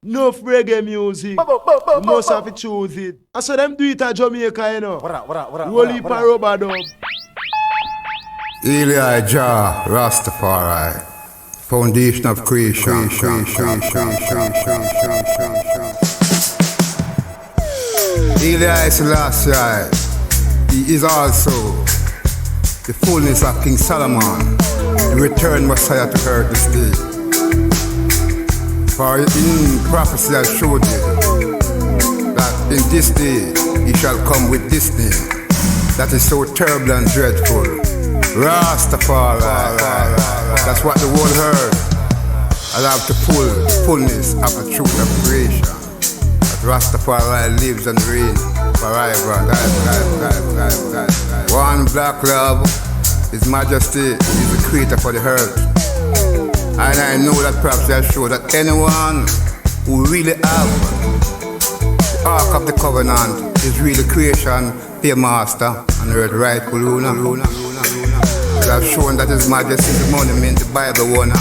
Enough reggae music. You must have to choose it. I saw them do it at Jamaica, you know. Holy Robert dub. Eli Jah, Rastafari, foundation of creation. Eli is Selassie. He is also the fullness of King Solomon, the returned Messiah to earth this day. For in prophecy I showed you that in this day he shall come with this name that is so terrible and dreadful. Rastafari. That's what the world heard. I'll have to pull the fullness of the truth of creation. That Rastafari lives and reigns forever. One black love, His Majesty is the creator for the earth. And I know that perhaps I show that anyone who really have the Ark of the Covenant is really creation, their master, and earth rightful ruler. I've shown that His Majesty is the monument, the Bible owner,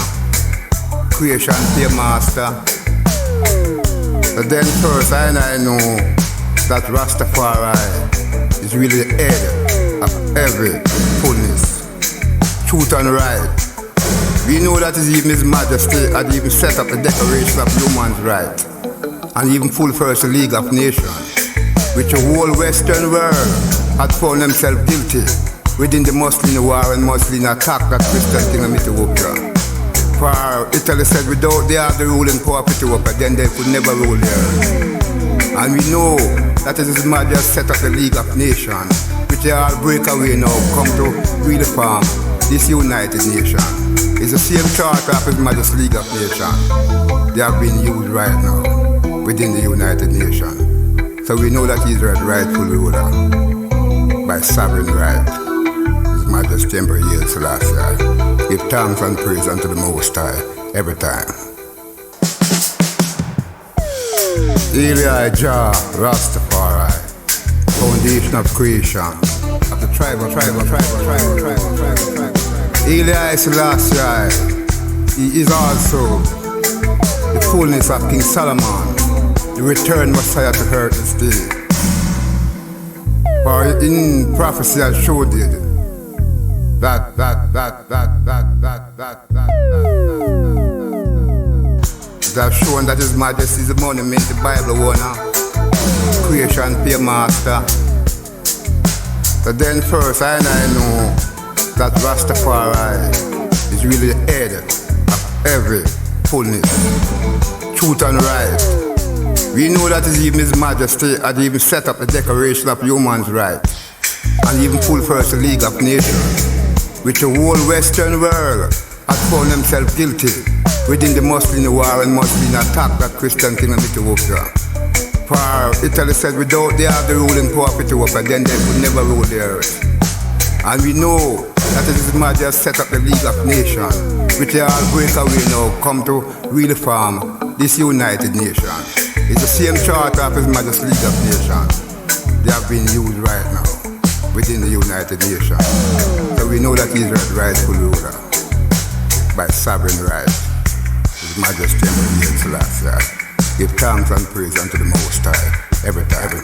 creation, their master. But then first I know that Rastafari is really the head of every fullness, truth and right. We know that even His Majesty had even set up the Declaration of Human Rights and even fulfilled the League of Nations, which the whole Western world had found themselves guilty within the Muslim war and Muslim attack that Christian kingdom Ethiopia. For Italy said without they have the ruling power of Ethiopia, then they could never rule the earth. And we know that His Majesty set up the League of Nations, which they all break away now, come to really form this United Nation. It's the same charter of His Majesty's League of Nations. They have been used right now within the United Nations. So we know that He's the rightful ruler by sovereign right. His Majesty Emperor Haile Selassie. Give thanks and praise unto the Most High every time. Eli Jah, Rastafari, foundation of creation of the tribe. Eli Selassie, he is also the fullness of King Solomon, the returned Messiah to earth this day. For in prophecy I showed you that I've shown that His Majesty is the monument, the Bible owner, creation, peer master. But then first I know that Rastafari is really the head of every fullness, truth and right. We know that even His Majesty had even set up the Declaration of Human Rights and even fulfilled the League of Nations, which the whole Western world had found themselves guilty within the Muslim war and Muslim attack that Christian kingdom Ethiopia. For Italy said without they have the ruling power of Ethiopia, then they could never rule the earth. And we know that His Majesty set up the League of Nations, which they all break away now, come to really form this United Nation. It's the same charter of His Majesty's League of Nations. They have been used right now within the United Nations. So we know that He's the rightful ruler by sovereign right. His Majesty Emperor Haile Selassie. Give thanks and praise unto the Most High every time.